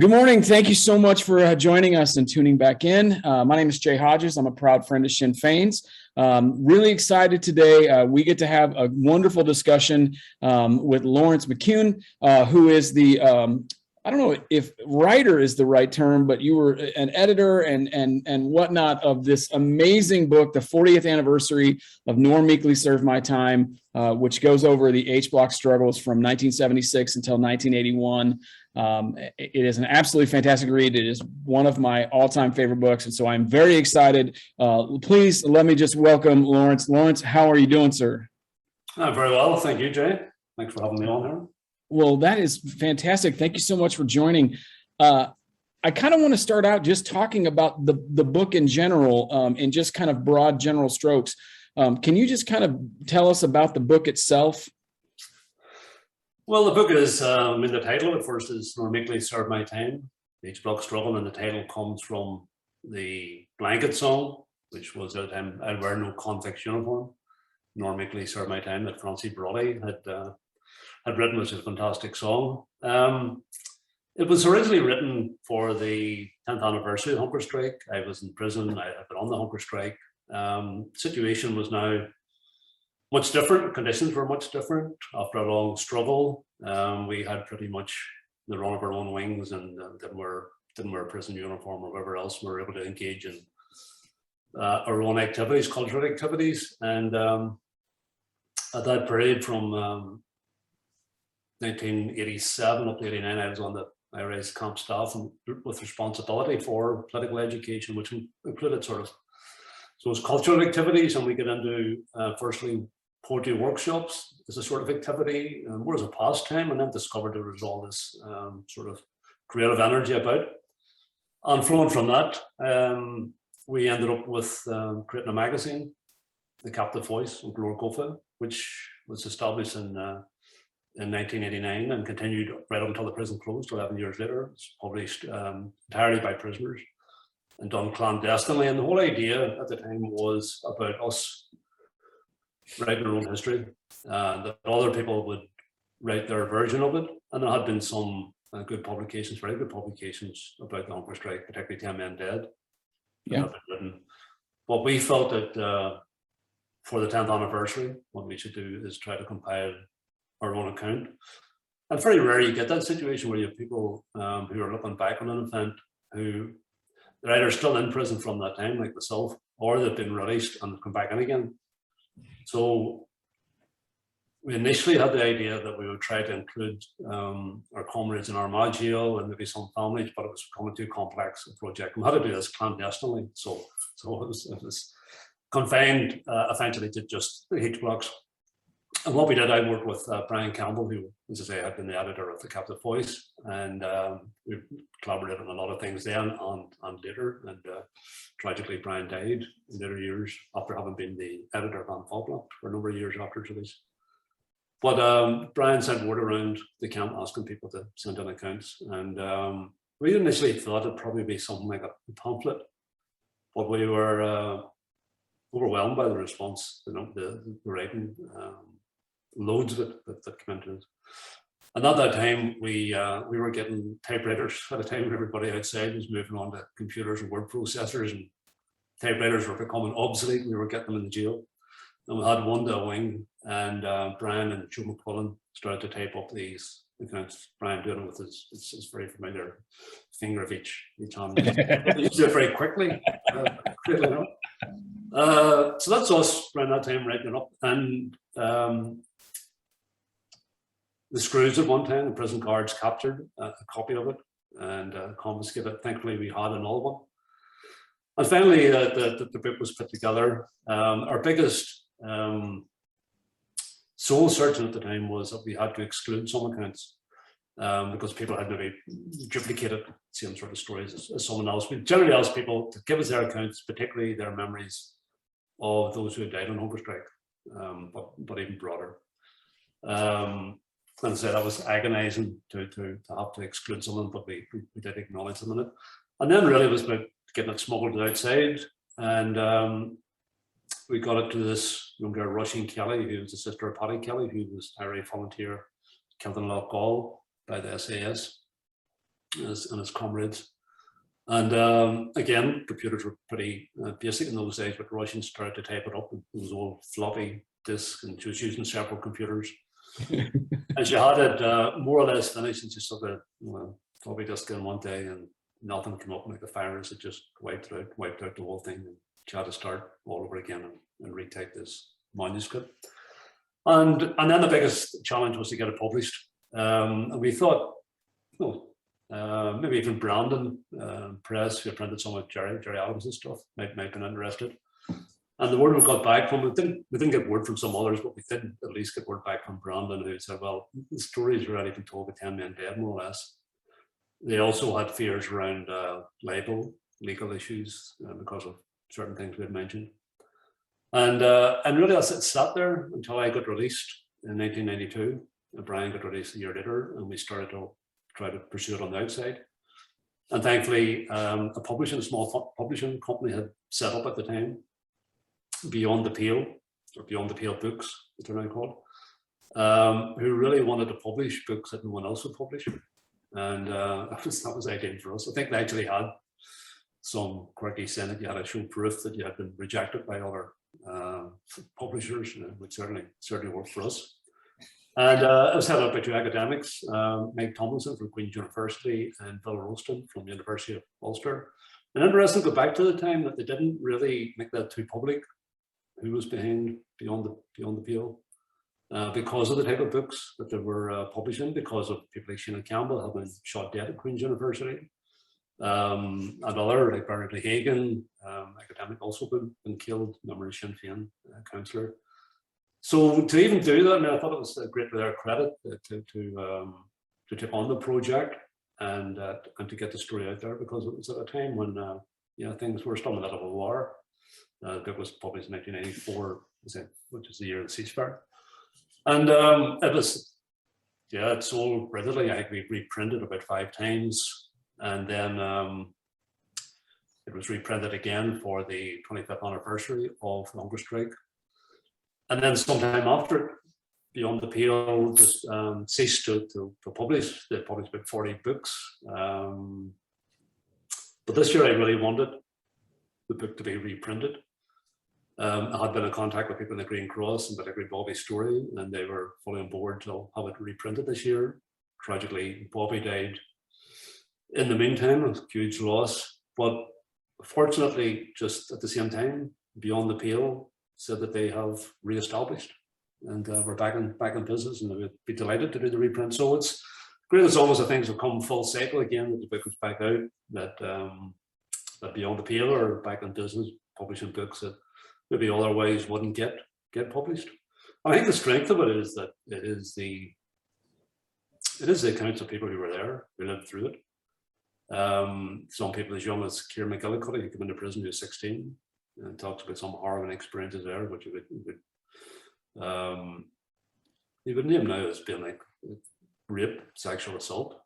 Good morning. Thank you so much for joining us and tuning back in. My name is Jay Hodges. I'm a proud friend of Sinn Féin's. Really excited today. We get to have a wonderful discussion with Laurence McKeown, who is the I don't know if writer is the right term, but you were an editor and whatnot of this amazing book, the 40th anniversary of Nor Meekly Serve My Time, which goes over the H-Block struggles from 1976 until 1981. It is an absolutely fantastic read. It is one of my all-time favorite books, and so I'm very excited. Please let me just welcome Laurence. Laurence, how are you doing, sir? Very well, thank you, Jay. Thanks for having me on here. Well, that is fantastic. Thank you so much for joining. I kind of want to start out just talking about the book in general, in just kind of broad general strokes. Can you just kind of tell us about the book itself? Well, the book is, the title at first is Nor Meekly Serve My Time, the H-Block struggle, and the title comes from the Blanket song, which was at the time, I wear no convict's uniform, Nor Meekly Serve My Time, that Francie Brody had written, which is a fantastic song. It was originally written for the 10th anniversary of the hunger strike. I was in prison, I had been on the hunger strike. Situation was now much different, conditions were much different. After a long struggle, we had pretty much the run of our own wings and didn't wear a prison uniform or whatever else. We were able to engage in our own activities, cultural activities. And at that period from 1987 up to 89, I was on the IRA's camp staff and with responsibility for political education, which included so it was cultural activities, and we get into firstly poetry workshops as a sort of activity, more as a pastime, and then discovered there was all this sort of creative energy about. And flowing from that, we ended up with creating a magazine, The Captive Voice of Glór Gofa, which was established in 1989 and continued right up until the prison closed 11 years later. It's published entirely by prisoners and done clandestinely. And the whole idea at the time was about us writing our own history, that other people would write their version of it. And there had been some good publications, very good publications about the hunger strike, particularly 10 Men Dead. Yeah. But we felt that for the 10th anniversary, what we should do is try to compile our own account. And very rare you get that situation where you have people who are looking back on an event who they're either still in prison from that time, like myself, or they've been released and come back in again. So we initially had the idea that we would try to include our comrades in Armagh jail and maybe some families, but it was becoming too complex a project. We had to do this clandestinely, so it was confined eventually to just the H-Blocks. And what we did, I worked with Brian Campbell, who, as I say, had been the editor of The Captive Voice, and we collaborated on a lot of things then and later. And tragically, Brian died in later years after having been the editor of Confined for a number of years after its release. But Brian sent word around the camp asking people to send in accounts, and we initially thought it'd probably be something like a pamphlet, but we were overwhelmed by the response, the writing. Loads of it that came into it. And at that time, we were getting typewriters at a time when everybody outside was moving on to computers and word processors, and typewriters were becoming obsolete. We were getting them in the jail. And we had one to a wing, and Brian and Joe McQuillan started to type up these accounts. Brian doing it with his very familiar finger of each hand. He used to do it very quickly. So that's us around that time writing it up. And the Screws at one time, the prison guards captured a copy of it and confiscated it. Thankfully, we had another one. And finally, the book was put together. Our biggest soul searching at the time was that we had to exclude some accounts because people had maybe duplicated the same sort of stories as someone else. We generally asked people to give us their accounts, particularly their memories of those who had died on hunger strike, but even broader. And so that was agonizing to have to exclude someone, but we did acknowledge them in it. And then really it was about getting it smuggled outside, and we got it to this young girl, Roisin Kelly, who was the sister of Paddy Kelly, who was IRA volunteer killed in Loughgall by the SAS. and his comrades. And again, computers were pretty basic in those days, but the Russians started to type it up. It was all floppy disk, and she was using several computers. And she had it more or less finished, and she sort of floppy disk in one day, and nothing came up like a virus. It just wiped out the whole thing. And she had to start all over again and retype this manuscript. And then the biggest challenge was to get it published. And we thought, maybe even Brandon Press, who printed some of Jerry Adams' stuff, might have been interested. And the word we got back from, we didn't get word from some others, but we did at least get word back from Brandon, who said, well, the story's already been told with 10 men dead, more or less. They also had fears around legal issues because of certain things we had mentioned. And really, I sat there until I got released in 1992. And Brian got released a year later, and we started to try to pursue it on the outside. And thankfully, a small publishing company had set up at the time, Beyond the Pale, or Beyond the Pale Books, as they're now called, who really wanted to publish books that no one else would publish. And that was ideal for us. I think they actually had some quirky saying that you had to show proof that you had been rejected by other publishers, which certainly worked for us. And it was headed up by two academics, Meg Tomlinson from Queen's University and Bill Ralston from the University of Ulster. And interesting to go back to the time that they didn't really make that too public, who was behind Beyond the Pale, because of the type of books that they were publishing, because of people like Sheena Campbell had been shot dead at Queen's University, and other like Bernard Hagan, academic, also been killed, member of Sinn Féin councillor. So to even do that, I mean, I thought it was a great to their credit to take on the project and to get the story out there, because it was at a time when things were still in the middle of a war. The book was published in 1994, which is the year of the ceasefire, and it sold readily. I think we reprinted about 5 times, and then it was reprinted again for the 25th anniversary of Hunger Strike. And then sometime after it, Beyond the Pale just ceased to publish. They published about 40 books. But this year I really wanted the book to be reprinted. I had been in contact with people in the Green Cross, and particularly Bobby's story, and they were fully on board to have it reprinted this year. Tragically, Bobby died in the meantime, it was a huge loss. But fortunately, just at the same time, Beyond the Pale said that they have re-established, and we're back in business, and we'd be delighted to do the reprint. So it's great as always that things have come full cycle again, that the book is back out, that Beyond the Pale are back in business, publishing books that maybe otherwise wouldn't get published. And I think the strength of it is that it is the accounts of people who were there, who lived through it. Some people as young as Ciara McGillicuddy, who came into prison when he was 16, and talks about some harrowing experiences there, which you would name now as being like rape, sexual assault.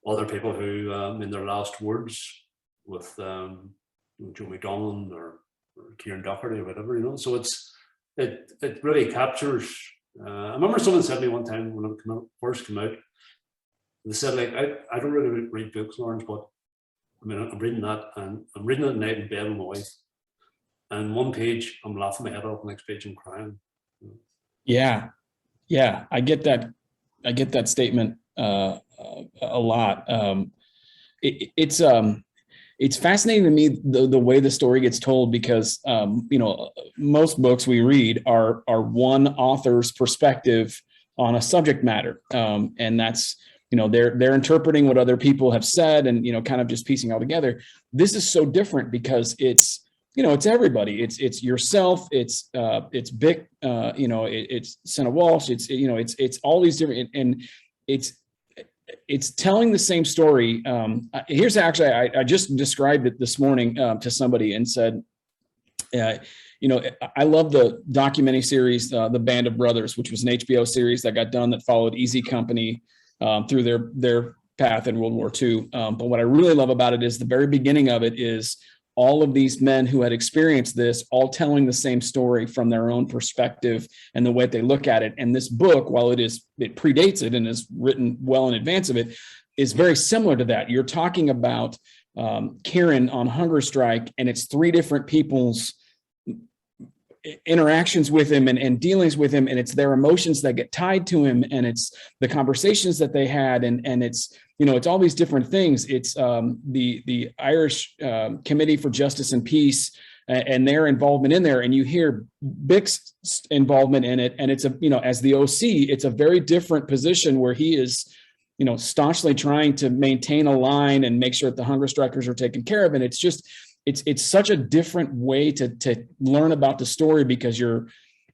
Other people who, in their last words with Joe McDonald or Kieran Doherty or whatever, So it really captures. I remember someone said to me one time when it first came out, they said, like, I don't really read books, Laurence, but I mean, I'm reading that, and I'm reading it at night in bed with my wife. And one page, I'm laughing my head off, the next page, I'm crying. Yeah, I get that. I get that statement a lot. It's fascinating to me the way the story gets told, because most books we read are one author's perspective on a subject matter, and that's they're interpreting what other people have said and kind of just piecing all together. This is so different because it's everybody. It's yourself. It's Bick. It's Senna Walsh. It's all these different, and it's telling the same story. Here's actually, I just described it this morning to somebody and said, I love the documentary series, The Band of Brothers, which was an HBO series that got done that followed Easy Company through their path in World War II. But what I really love about it is the very beginning of it is all of these men who had experienced this, all telling the same story from their own perspective and the way they look at it. And this book, while it predates it and is written well in advance of it, is very similar to that. You're talking about Kieran on hunger strike, and it's three different people's interactions with him and dealings with him, and it's their emotions that get tied to him, and it's the conversations that they had, and it's, you know, it's all these different things. It's the Irish Committee for Justice and Peace and their involvement in there, and you hear Bick's involvement in it, and it's a, you know, as the OC, it's a very different position where he is, you know, staunchly trying to maintain a line and make sure that the hunger strikers are taken care of, and it's just, it's such a different way to learn about the story, because you're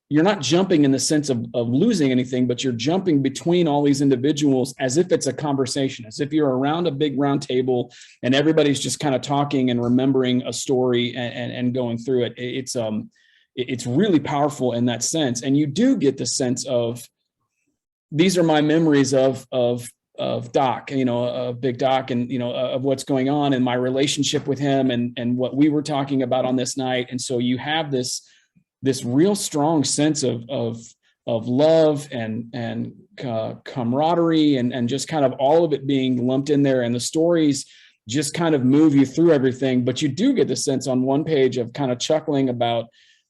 not jumping in the sense of losing anything, but you're jumping between all these individuals as if it's a conversation, as if you're around a big round table and everybody's just kind of talking and remembering a story and going through it. It's really powerful in that sense. And you do get the sense of, these are my memories of Doc, you know, of Big Doc, and, you know, of what's going on and my relationship with him and what we were talking about on this night. And so you have this real strong sense of love and camaraderie and just kind of all of it being lumped in there. And the stories just kind of move you through everything. But you do get the sense on one page of kind of chuckling about,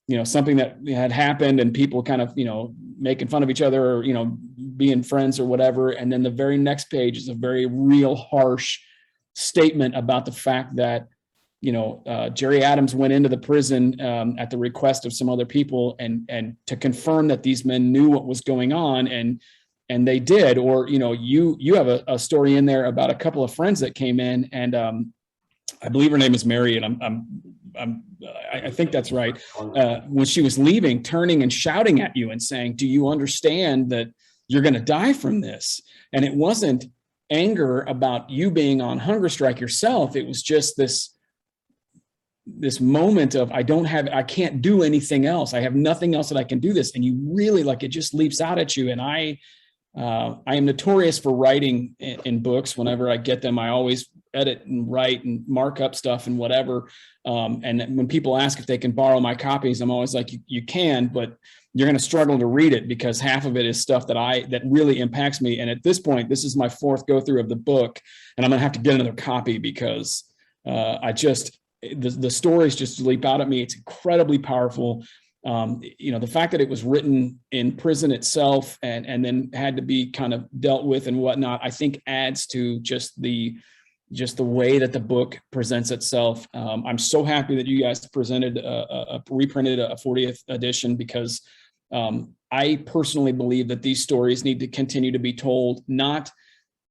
you know, something that had happened and people kind of, you know, making fun of each other or, you know, being friends or whatever. And then the very next page is a very real harsh statement about the fact that, you know, Jerry Adams went into the prison at the request of some other people and to confirm that these men knew what was going on, and they did. Or, you know, you have a story in there about a couple of friends that came in, and I believe her name is Mary, and I think that's right. When she was leaving, turning and shouting at you and saying, "Do you understand that you're going to die from this?" And it wasn't anger about you being on hunger strike yourself. It was just this moment of, I can't do anything else. I have nothing else that I can do this. And you really, like, it just leaps out at you. And I am notorious for writing in books. Whenever I get them, I always edit and write and mark up stuff and whatever. And when people ask if they can borrow my copies, I'm always like, you can, but you're going to struggle to read it because half of it is stuff that really impacts me. And at this point, this is my fourth go through of the book, and I'm going to have to get another copy because the stories just leap out at me. It's incredibly powerful. You know, the fact that it was written in prison itself and then had to be kind of dealt with and whatnot, I think adds to just the way that the book presents itself. I'm so happy that you guys reprinted a 40th edition, because I personally believe that these stories need to continue to be told, not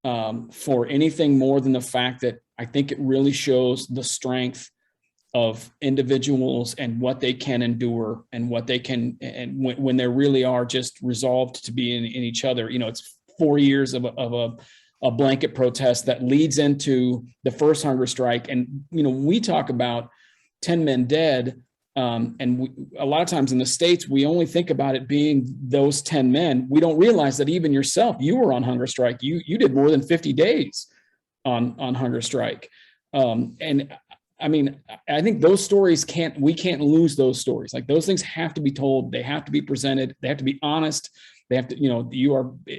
for anything more than the fact that I think it really shows the strength of individuals and what they can endure and what they can, and when they really are just resolved to be in each other. You know, it's 4 years of a blanket protest that leads into the first hunger strike. And, you know, we talk about 10 men dead. A lot of times in the States, we only think about it being those 10 men. We don't realize that even yourself, you were on hunger strike. You did more than 50 days on hunger strike. And I mean, I think those stories we can't lose those stories. Like, those things have to be told. They have to be presented. They have to be honest. They have to, you know,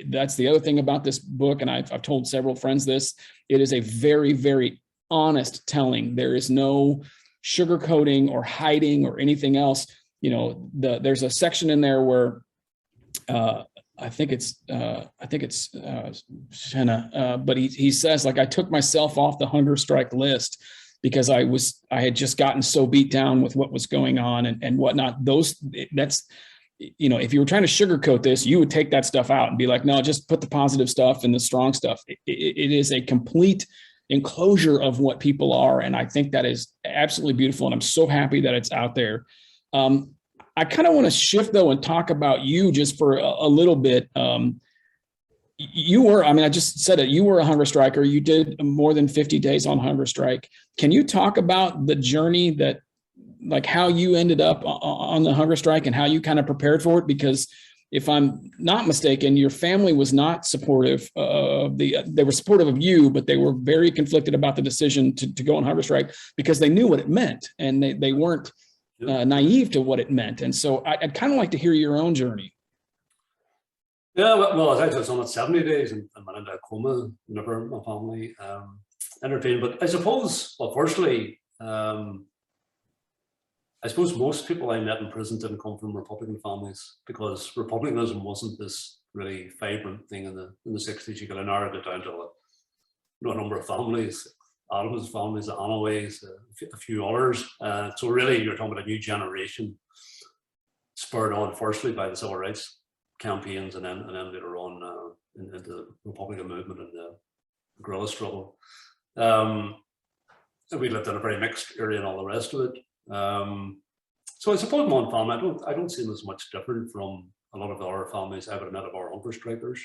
that's the other thing about this book. And I've told several friends this, it is a very, very honest telling. There is no sugarcoating or hiding or anything else. You know, there's a section in there where I think it's Senna, but he says, like, I took myself off the hunger strike list because I had just gotten so beat down with what was going on and whatnot. That's, you know, if you were trying to sugarcoat this, you would take that stuff out and be like, no, just put the positive stuff and the strong stuff. It is a complete enclosure of what people are. And I think that is absolutely beautiful. And I'm so happy that it's out there. I kind of want to shift though and talk about you just for a little bit. I just said it, you were a hunger striker. You did more than 50 days on hunger strike. Can you talk about the journey that, like, how you ended up on the hunger strike and how you kind of prepared for it? Because if I'm not mistaken, your family was not supportive of they were supportive of you, but they were very conflicted about the decision to go on hunger strike because they knew what it meant and they weren't naive to what it meant. And so I'd kind of like to hear your own journey. Yeah, well, I was on it 70 days and went into a coma whenever my family intervened. But I suppose, well, firstly, I suppose most people I met in prison didn't come from Republican families, because Republicanism wasn't this really vibrant thing in the 60s. You could have narrowed it down to a number of families, Adams families, the Hanaways, a few others. So really, you're talking about a new generation, spurred on firstly by the civil rights campaigns, and then later on into the Republican movement and the guerrilla struggle. We lived in a very mixed area and all the rest of it. So I suppose my family, I don't see them as much different from a lot of the other families I would have met of our hunger strikers.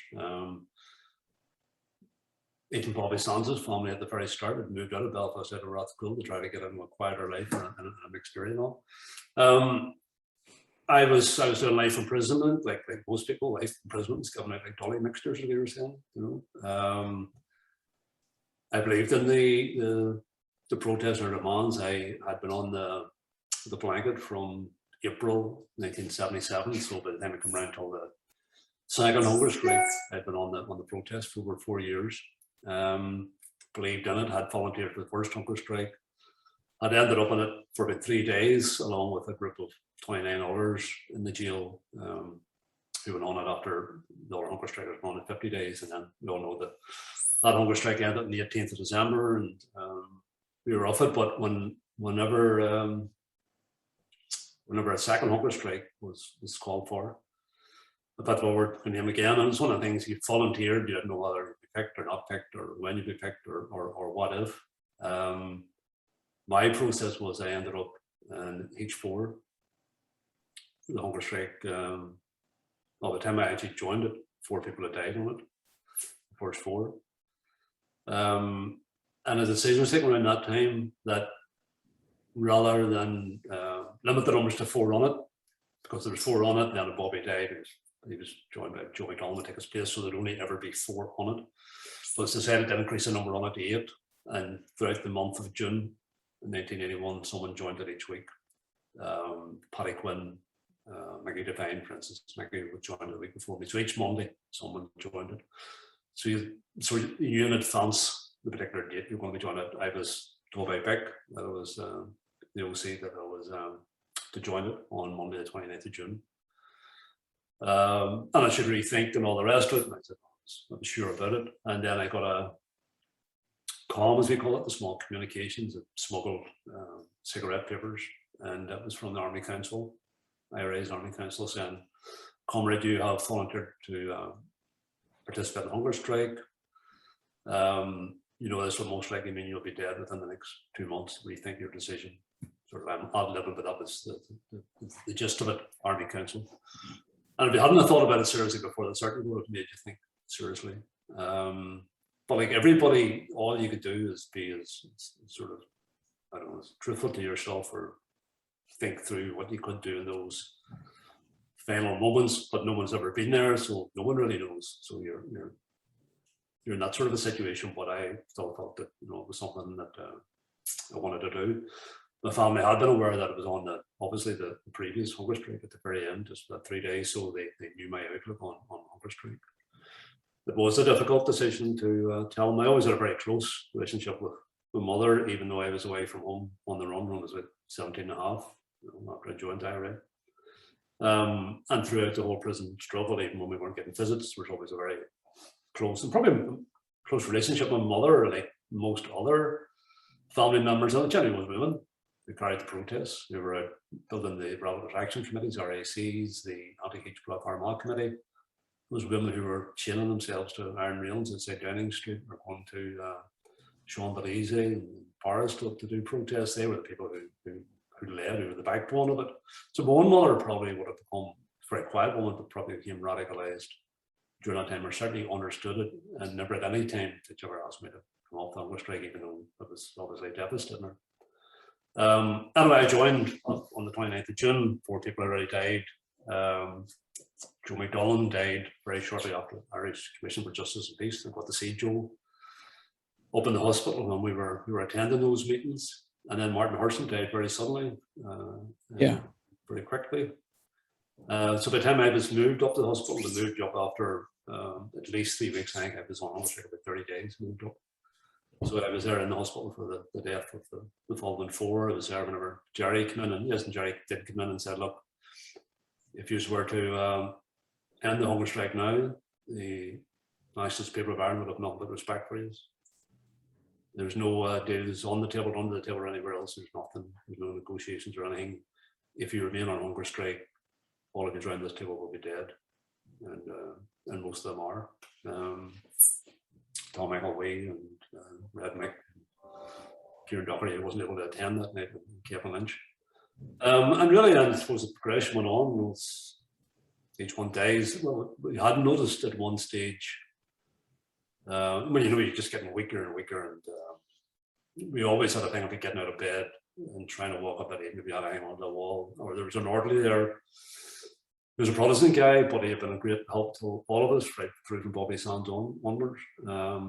Even Bobby Sands' family at the very start had moved out of Belfast, out of Rathcoole, to try to get into a quieter life and a mixed area and all. I was doing life imprisonment, like most people. Life imprisonment is given out like dolly mixtures, as we were saying. I believed in the protests or demands. I had been on the blanket from April 1977. So by the time I come around till the second hunger strike, I'd been on the protest for over 4 years. Believed in it. Had volunteered for the first hunger strike. I'd ended up in it for about 3 days, along with a group of 29 others in the jail who went on it after the other hunger strike was on at 50 days. And then we all know that hunger strike ended on the 18th of December, and we were off it. But whenever a second hunger strike was called for, I put forward my name again. And it's one of the things, you volunteered, you didn't know whether you'd be picked or not picked, or when you'd be picked, or what if. My process was I ended up in H4. The hunger strike, by the time I actually joined it, 4 people had died on it, the first 4. And a decision was taken around that time that rather than limit the numbers to 4 on it, because there was 4 on it, and then Bobby died, he was joined by Joe McDonald to take his place, so there'd only ever be 4 on it. But it's decided to increase the number on it to 8, and throughout the month of June in 1981, someone joined it each week. Paddy Quinn, Mickey Devine, for instance. Mickey would join it the week before me. So each Monday, someone joined it. So you in advance the particular date you're going to be joining it. I was told by Vic that it was the OC that I was to join it on Monday, the 29th of June. And I should rethink and all the rest of it. And I said, I was sure about it. And then I got a COM, as we call it, the small communications, of smuggled cigarette papers. And that was from the Army Council, IRA's Army Council, saying, "Comrade, you have volunteered to participate in the hunger strike. This will most likely mean you'll be dead within the next 2 months. Rethink your decision." Sort of ad-libbing, but that was the gist of it, Army Council. And if you hadn't thought about it seriously before, that certainly would have made you think seriously. But like everybody, all you could do is be as sort of, I don't know, truthful to yourself, or think through what you could do in those final moments. But no one's ever been there, so no one really knows. So you're in that sort of a situation. But I still thought that it was something that I wanted to do. My family had been aware that it was on obviously the previous hunger strike at the very end, just that 3 days, so they knew my outlook on hunger strike. It was a difficult decision to tell them. I always had a very close relationship with my mother, even though I was away from home on the run when I was about 17 and a half, after I joined IRA. And throughout the whole prison struggle, even when we weren't getting visits, there was always a very close, and probably close relationship with my mother, like most other family members, and generally was women who carried the protests. We were out building the Relevant Action Committees, RACs, the Anti-H-Block Armagh Committee. Those women who were chaining themselves to iron railings outside Downing Street, were going to Champs-Élysées and Paris to do protests. They were the people who led, who were the backbone of it. So my own mother probably would have become a very quiet woman, but probably became radicalised during that time, or certainly understood it, and never at any time did she ever ask me to come off the hunger strike, even though it was obviously devastating her. Anyway, I joined on the 29th of June. 4 people already died. Joe McDonald died very shortly after the Irish Commission for Justice and Peace. I got to see Joe up in the hospital when we were attending those meetings. And then Martin Hurson died very suddenly, very quickly. So by the time I was moved up to the hospital, they moved up after at least 3 weeks. I think I was on almost like about 30 days moved up. So I was there in the hospital for the death of the following 4. I was there whenever Jerry came in, and yes, and Jerry did come in and said, look, if you were to end the hunger strike now, the Nationalist People of Ireland would have nothing but respect for you. There's no deals on the table, under the table, or anywhere else. There's nothing, there's no negotiations or anything. If you remain on hunger strike, all of you around this table will be dead, and most of them are. Tom McElwee and Red Mick, Kieran Doherty wasn't able to attend that night, and Kevin Lynch. And really, I suppose the progression went on. Each one dies. Well, we hadn't noticed at one stage. Well, you know, you're just getting weaker and weaker, and we always had a thing of getting out of bed and trying to walk up at 8, maybe had to hang on the wall, or there was an orderly there. There's a Protestant guy, but he had been a great help to all of us, right through from Bobby Sands onwards.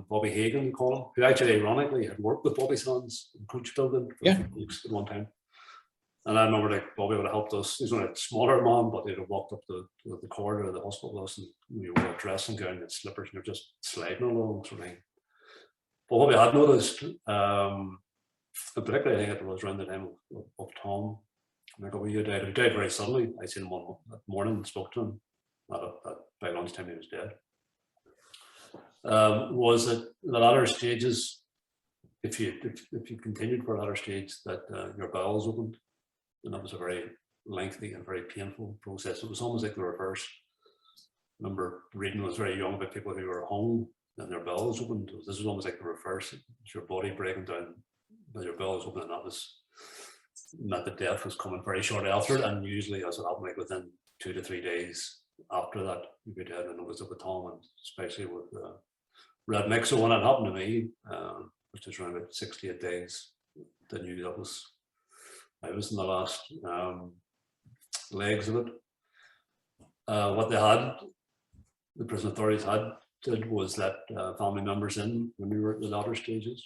Bobby Hagan, we call him, who actually ironically had worked with Bobby Sands in Coach Building for a few weeks at one time. And I remember like Bobby would have helped us. He's only a smaller man, but he'd have walked up the corridor of the hospital with us, and we wore a dressing gown and slippers, and you're just sliding along sort of thing. But what we had noticed, and particularly I think it was around the time of Tom McElwee, who died very suddenly. I seen him one morning and spoke to him. By lunchtime he was dead. Was at the latter stages, if you continued for a latter stage, that your bowels opened, and that was a very lengthy and very painful process. It was almost like the reverse. I remember reading when I was very young about people who were home and their bowels opened. This was almost like the reverse. It's your body breaking down, but your bowels open, and that was meant that death was coming very shortly after it, and usually as it happened, like within 2 to 3 days after that, you'd be dead. And it was with Tom, and especially with Red Mick. So when it happened to me, which was around about 68 days, they knew that I was in the last legs of it. What they had, the prison authorities did was let family members in when we were at the latter stages.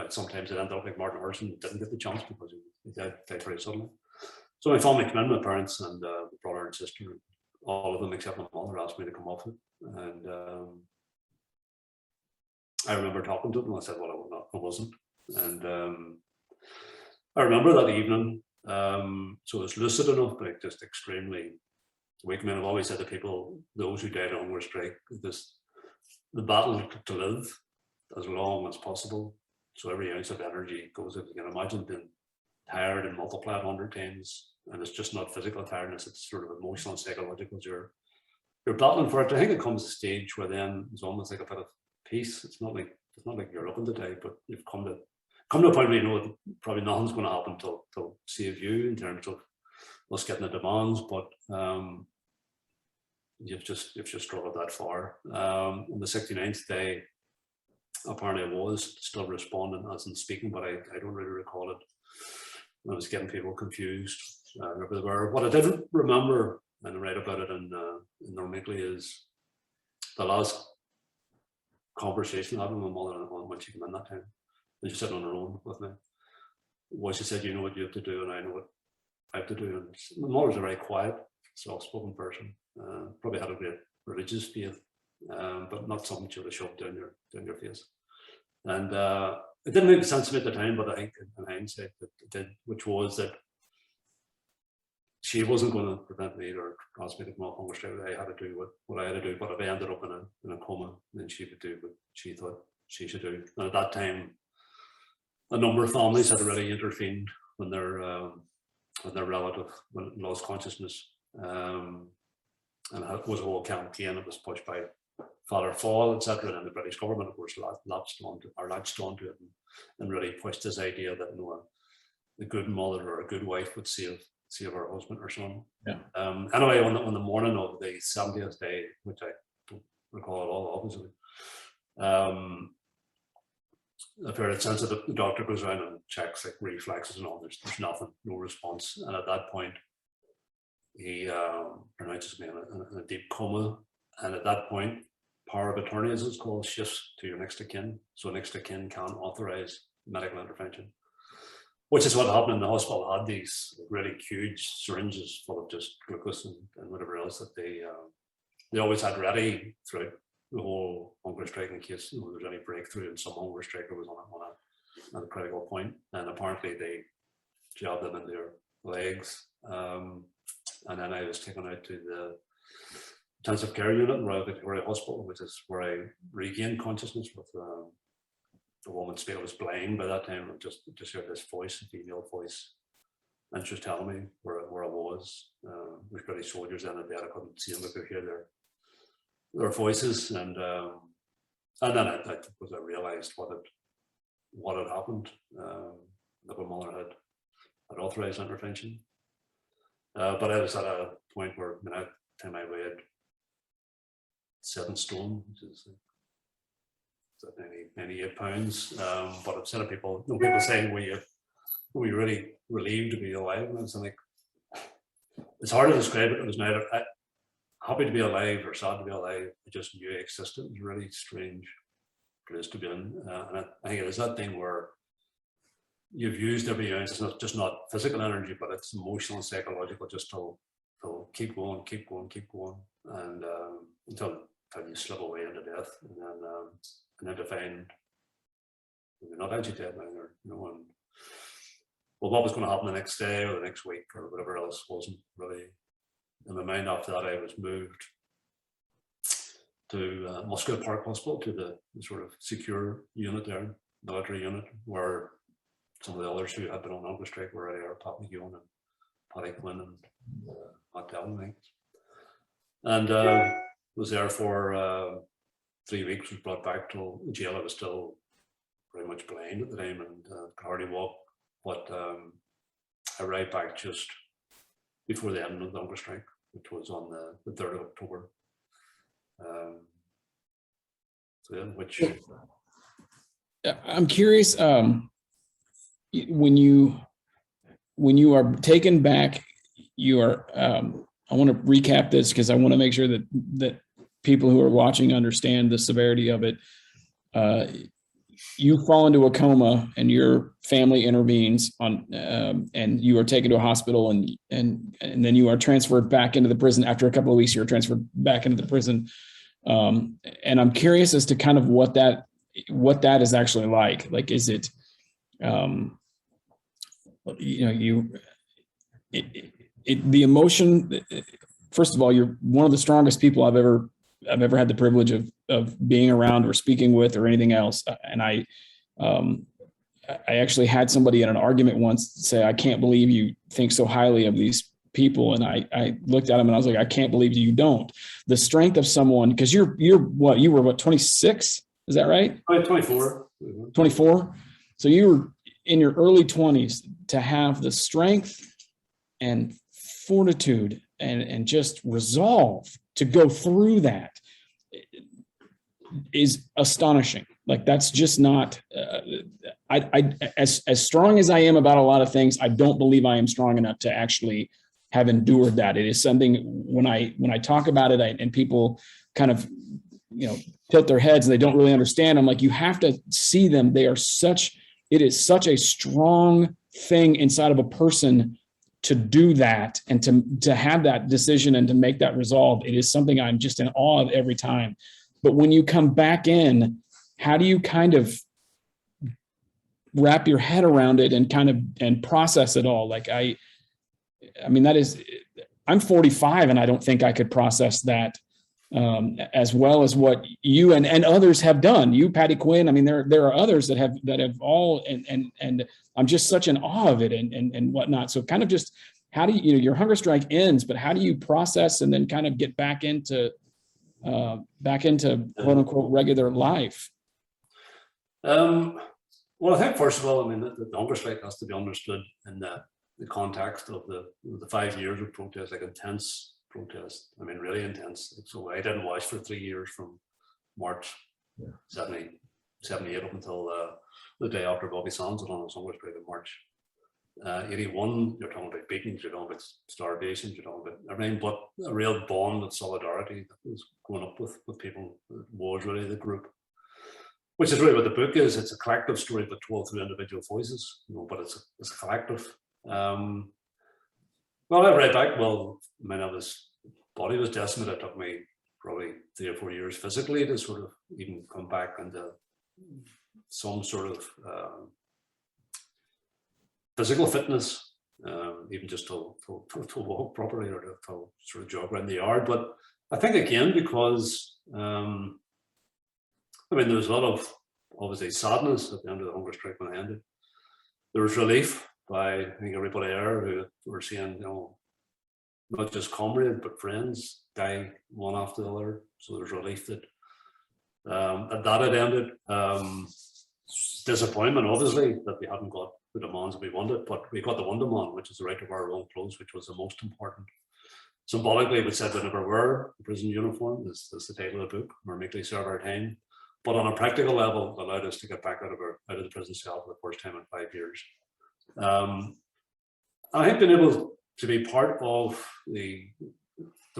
Sometimes it ended up like Martin Harrison didn't get the chance because he died very suddenly. So my family came in, my parents and brother and sister, all of them except my mother asked me to come off it. And I remember talking to them, and I said, well, I wasn't. And I remember that evening, so it was lucid enough, but just extremely weak. I mean, I've always said to people, those who died of hunger strike, the battle to live as long as possible. So every ounce of energy goes, if you can imagine being tired and multiply it 100 times, and it's just not physical tiredness, it's sort of emotional and psychological. You're battling for it. I think it comes to a stage where then it's almost like a bit of peace. It's not like you're looking to die, but you've come to a point where you know that probably nothing's going to happen till save you in terms of us getting the demands, but you've just struggled that far. On the 69th day, apparently I was still responding as in speaking, but I don't really recall it. I was getting people confused. What I did remember, and I write about it in Normandy, is the last conversation I had with my mother when she came in that time, and she's sitting on her own with me, was she said, you know what you have to do, and I know what I have to do. And my mother was a very quiet, soft-spoken person, probably had a great religious faith, but not something she would have shoved down your face. And it didn't make sense to me at the time, but I think in hindsight it did, which was that she wasn't going to prevent me or ask me to come off hunger strike. I had to do what I had to do, but if I ended up in a coma, then she would do what she thought she should do. And at that time, a number of families had already intervened when their relative lost consciousness, and it was a whole campaign. It was pushed by Father Fall, etc., and the British government, of course, latched onto it and really pushed this idea that a good mother or a good wife would save her husband or son. Yeah. Anyway, on the morning of the 70th day, which I don't recall at all, obviously, a very sensitive, the doctor goes around and checks like reflexes and all. There's nothing, no response, and at that point, he pronounces me in a deep coma, and at that point, power of attorney, as it's called, shifts to your next of kin. So next of kin can authorize medical intervention. which is what happened in the hospital. Had these really huge syringes full of just glucose and whatever else that they always had ready throughout the whole hunger strike in case there was any breakthrough and some hunger striker was on a critical point. And apparently they jabbed them in their legs. And then I was taken out to the intensive care unit in Royal Victoria Hospital, which is where I regained consciousness with the woman still was blind by that time. I just heard this voice, a female voice, and she was telling me where I was. There's British soldiers in the bed. I couldn't see them, but I could hear their voices. And then I realized what had happened. That my mother had authorized intervention. But I was at a point where, at the time I weighed 7 stone, which is 98 pounds. But I've said to people, people saying, were you really relieved to be alive? And it's like, it's hard to describe it. It was neither happy to be alive or sad to be alive. I just knew I existed. It was a really strange place to be in. And I think it is that thing where you've used every ounce. It's not just not physical energy, but it's emotional and psychological, just to keep going, and until you slip away into death, and then to find you're not actually dead now, and well, what was going to happen the next day or the next week or whatever else wasn't really in my mind. After that, I was moved to Musgrave Park Hospital, to the sort of secure unit there, military unit, where some of the others who had been on hunger strike were already there, Pat McKeown and Paddy Quinn and Matt Dillon, and was there for 3 weeks. Was brought back to the jail. I was still pretty much blind at the time and could hardly walk, but I arrived back just before the end of the hunger strike, which was on the 3rd of October. Which I'm curious, when you are taken back, you are, I want to recap this because I want to make sure that people who are watching understand the severity of it. You fall into a coma and your family intervenes and you are taken to a hospital and then you are transferred back into the prison. After a couple of weeks, you're transferred back into the prison. And I'm curious as to kind of what that is actually like. Like, is it, the emotion, first of all, you're one of the strongest people I've ever had the privilege of being around or speaking with or anything else. And I actually had somebody in an argument once say, I can't believe you think so highly of these people. And I looked at him and I was like, I can't believe you don't. The strength of someone, because you were what, 26? Is that right? 24. 24. So you were in your early 20s to have the strength and fortitude and just resolve to go through that is astonishing. Like, that's just not, as strong as I am about a lot of things, I don't believe I am strong enough to actually have endured that. It is something when I talk about it and people kind of, tilt their heads and they don't really understand. I'm like, you have to see them. It is such a strong thing inside of a person to do that and to have that decision and to make that resolve. It is something I'm just in awe of every time. But when you come back in, how do you kind of wrap your head around it and process it all? Like, I mean, I'm 45 and I don't think I could process that as well as what you and others have done. You, Paddy Quinn. I mean, there are others that have all, and I'm just such in awe of it and whatnot. So kind of just, how do you, your hunger strike ends, but how do you process and then kind of get back into quote unquote regular life? Well, I think first of all, I mean, the hunger strike has to be understood in the context of the 5 years of protest, like intense protest. I mean, really intense. So I didn't watch for 3 years from March 78 up until the day after Bobby Sands was on his hunger strike in March 81. You're talking about beatings, you're talking about starvation, you're talking about everything, but a real bond of solidarity that was going up with people. It was really the group. which is really what the book is. It's a collective story, but told through individual voices, but it's a collective. Well, I read back, well, I mean, body was decimated. It took me probably 3 or 4 years physically to sort of even come back into some sort of physical fitness, even just to walk properly or to sort of jog around the yard. But I think again, because I mean, there was a lot of obviously sadness at the end of the hunger strike when it ended. There was relief by, I think, everybody there who were seeing, not just comrades but friends die one after the other. So there's relief that that had ended. Disappointment, obviously, that we hadn't got the demands that we wanted, but we got the one demand, which is the right to wear our own clothes, which was the most important. Symbolically, we said we never wear a prison uniform. That's the title of the book. We're meekly serve our time. But on a practical level, it allowed us to get back out of the prison cell for the first time in 5 years. I have been able to be part of the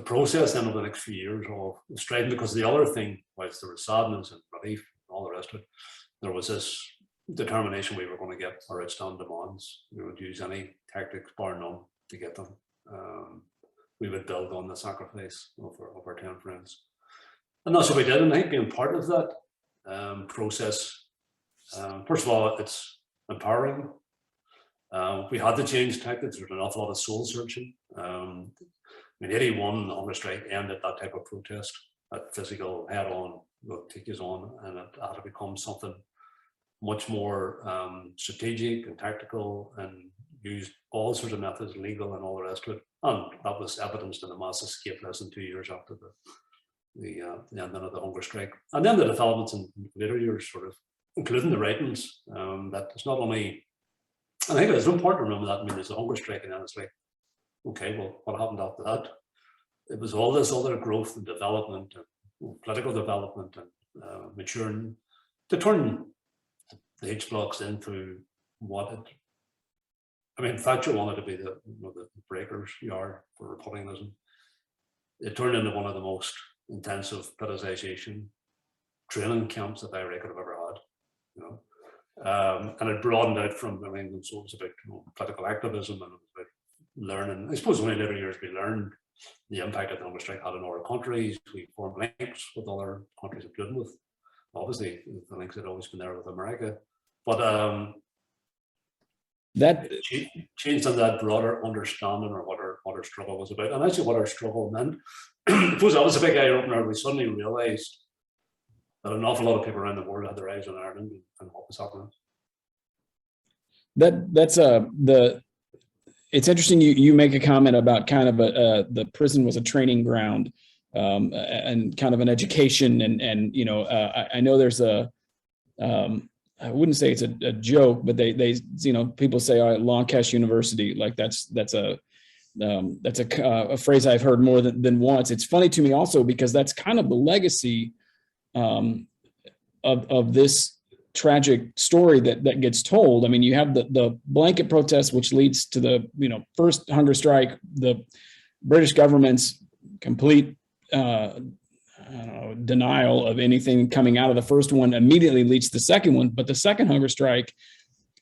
process then over the next few years of striving, because the other thing, whilst there was sadness and relief and all the rest of it, there was this determination we were going to get our outstanding demands. We would use any tactics, bar none, to get them. We would build on the sacrifice of our 10 friends. And that's what we did. And I think being part of that process, first of all, it's empowering. We had to change tactics. There's an awful lot of soul searching. I mean, 81 hunger strike ended that type of protest, that physical head-on, will take us on, and it had to become something much more strategic and tactical, and used all sorts of methods, legal and all the rest of it. And that was evidenced in the mass escape less than 2 years after the ending of the hunger strike. And then the developments in later years, sort of, including the writings, that it's not only, I think it's important to remember that. I mean, there's a hunger strike, and then it's like, okay, well, what happened after that? It was all this other growth and development and political development and maturing to turn the H-Blocks into what it, I mean, Thatcher wanted to be the breakers' yard for republicanism. It turned into one of the most intensive politicization training camps that I reckon I've ever had, and it broadened out from, I mean, so it was about political activism, and it was about learning. I suppose only later years we learned the impact that the hunger strike had in other countries. We formed links with other countries, including with, obviously, the links had always been there with America, but that changed on that broader understanding of what our struggle was about, and actually what our struggle meant. I suppose that was a big eye opener. We suddenly realized that an awful lot of people around the world had their eyes on Ireland and what was happening. It's interesting you make a comment about kind of the prison was a training ground, and kind of an education, and I know there's I wouldn't say it's a joke, but they people say, all right, Long Kesh University, like that's a phrase I've heard more than once. It's funny to me also because that's kind of the legacy of this tragic story that gets told. I mean, you have the blanket protest, which leads to the first hunger strike, the British government's complete denial of anything coming out of the first one immediately leads to the second one, but the second hunger strike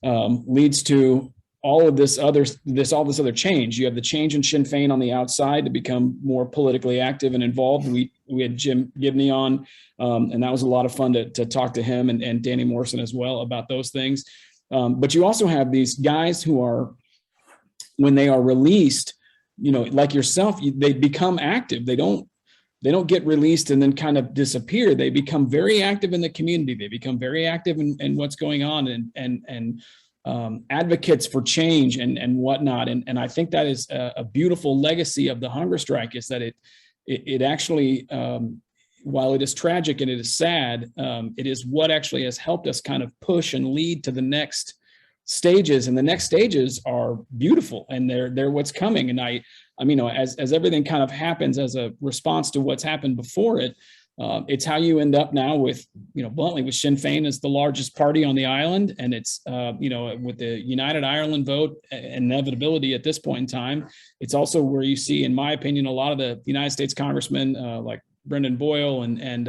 leads to all this other change. You have the change in Sinn Féin on the outside to become more politically active and involved. We had Jim Gibney on, and that was a lot of fun to talk to him and Danny Morrison as well about those things. But you also have these guys who are, when they are released, like yourself, they become active. They don't get released and then kind of disappear. They become very active in the community. They become very active in what's going on and advocates for change and whatnot. And I think that is a beautiful legacy of the hunger strike, is that it actually, while it is tragic and it is sad, it is what actually has helped us kind of push and lead to the next stages. And the next stages are beautiful, and they're what's coming. And I mean, as everything kind of happens as a response to what's happened before it, it's how you end up now with, bluntly, with Sinn Féin as the largest party on the island. And it's, with the United Ireland vote inevitability at this point in time, it's also where you see, in my opinion, a lot of the United States congressmen like Brendan Boyle and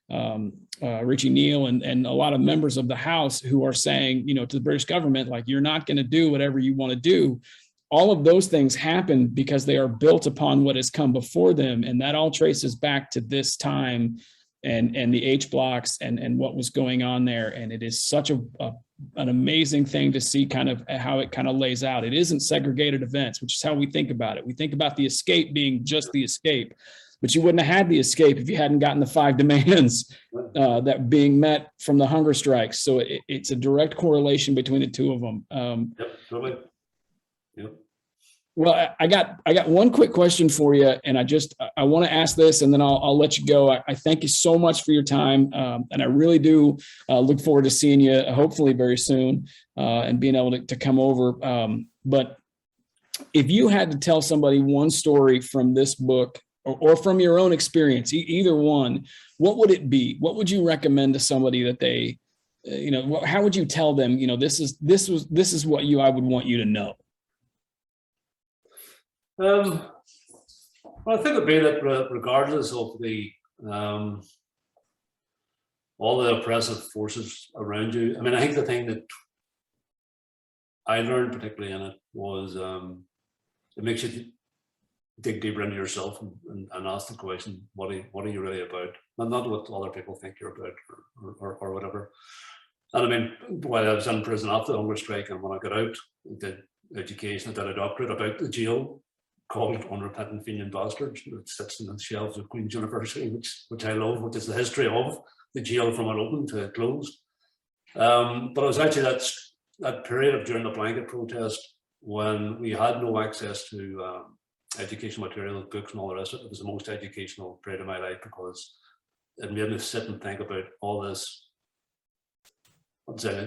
Richie Neal and a lot of members of the House who are saying, to the British government, like, you're not going to do whatever you want to do. All of those things happen because they are built upon what has come before them. And that all traces back to this time and the H-Blocks and what was going on there. And it is such an amazing thing to see kind of how it kind of lays out. It isn't segregated events, which is how we think about it. We think about the escape being just the escape, but you wouldn't have had the escape if you hadn't gotten the 5 demands that being met from the hunger strikes. So it's a direct correlation between the two of them. Yep, totally. Yep. Well, I got one quick question for you, and I want to ask this, and then I'll let you go. I thank you so much for your time, and I really do look forward to seeing you hopefully very soon and being able to come over. But if you had to tell somebody one story from this book or from your own experience, either one, what would it be? What would you recommend to somebody that they, how would you tell them, this is what I would want you to know? Well, I think it'd be that regardless of the all the oppressive forces around you, I mean, I think the thing that I learned particularly in it was it makes you dig deeper into yourself and ask the question, what are you really about? Not what other people think you're about or whatever. And I mean, while I was in prison after the hunger strike, and when I got out, I did education, I did a doctorate about the jail called Unrepentant Fenian Bastards. It sits in the shelves of Queen's University, which I love, which is the history of the jail from it opened to it closed. But it was actually that period of during the blanket protest when we had no access to educational material, books and all the rest of it. It was the most educational period of my life because it made me sit and think about all this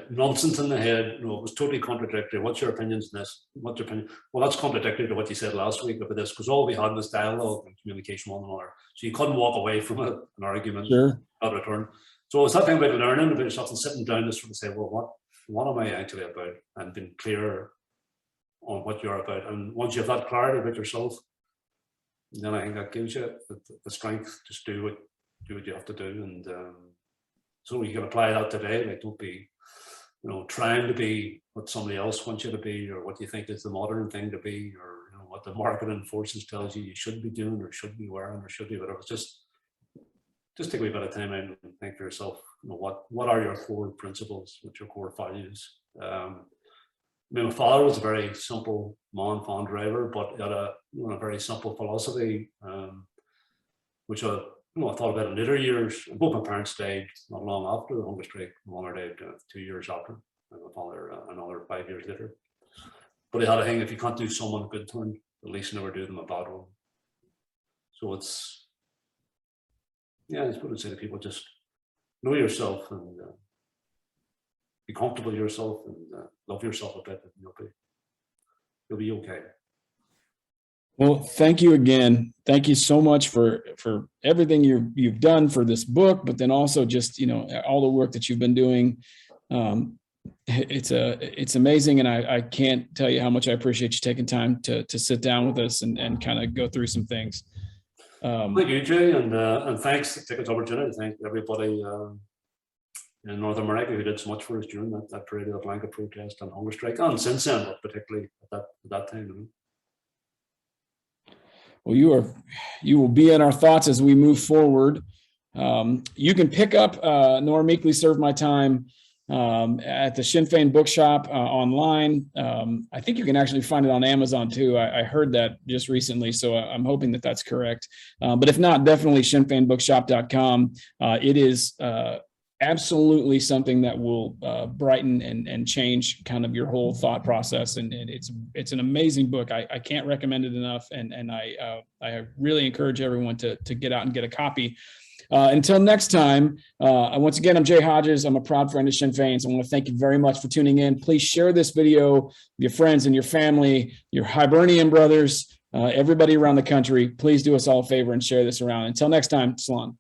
nonsense in the head. It was totally contradictory. What's your opinions on this? What's your opinion? Well, that's contradictory to what you said last week about this, because all we had was dialogue and communication with one another. So you couldn't walk away from an argument, sure, not return. So it's that thing about learning about yourself and sitting down to sort of say, well, what am I actually about? And being clear on what you're about. And once you have that clarity about yourself, then I think that gives you the strength to do what you have to do. And so you can apply that today. Like, don't be, trying to be what somebody else wants you to be, or what you think is the modern thing to be, or what the marketing forces tells you should be doing, or should be wearing, or should be whatever. Just take a wee bit of time out and think for yourself. What are your core principles? What's your core values? I mean, my father was a very simple man, fan driver, but he had a very simple philosophy, which I thought about in later years. Both my parents died not long after the hunger strike. My mother died 2 years after, and my father another 5 years later. But he had a thing: if you can't do someone a good turn, at least never do them a bad one. So it's, I just want to say to people, just know yourself and be comfortable with yourself and love yourself a bit, and you'll be okay. Well, thank you again. Thank you so much for everything you've done for this book, but then also just, all the work that you've been doing. It's amazing. And I can't tell you how much I appreciate you taking time to sit down with us and kind of go through some things. Thank you, Jay. And thanks to take this opportunity. Thank everybody in North America who did so much for us during that period of the blanket protest and hunger strike, and since then, but particularly at that time. Well, you will be in our thoughts as we move forward. You can pick up Nor Meekly Serve My Time at the Sinn Féin bookshop online. I think you can actually find it on Amazon too. I heard that just recently, so I'm hoping that that's correct. But if not, definitely sinnfeinbookshop.com. It is absolutely something that will brighten and change kind of your whole thought process. And it's an amazing book. I can't recommend it enough. And I really encourage everyone to get out and get a copy. Until next time, once again, I'm Jay Hodges. I'm a proud friend of Sinn Féin's. I want to thank you very much for tuning in. Please share this video with your friends and your family, your Hibernian brothers, everybody around the country. Please do us all a favor and share this around. Until next time, Salon.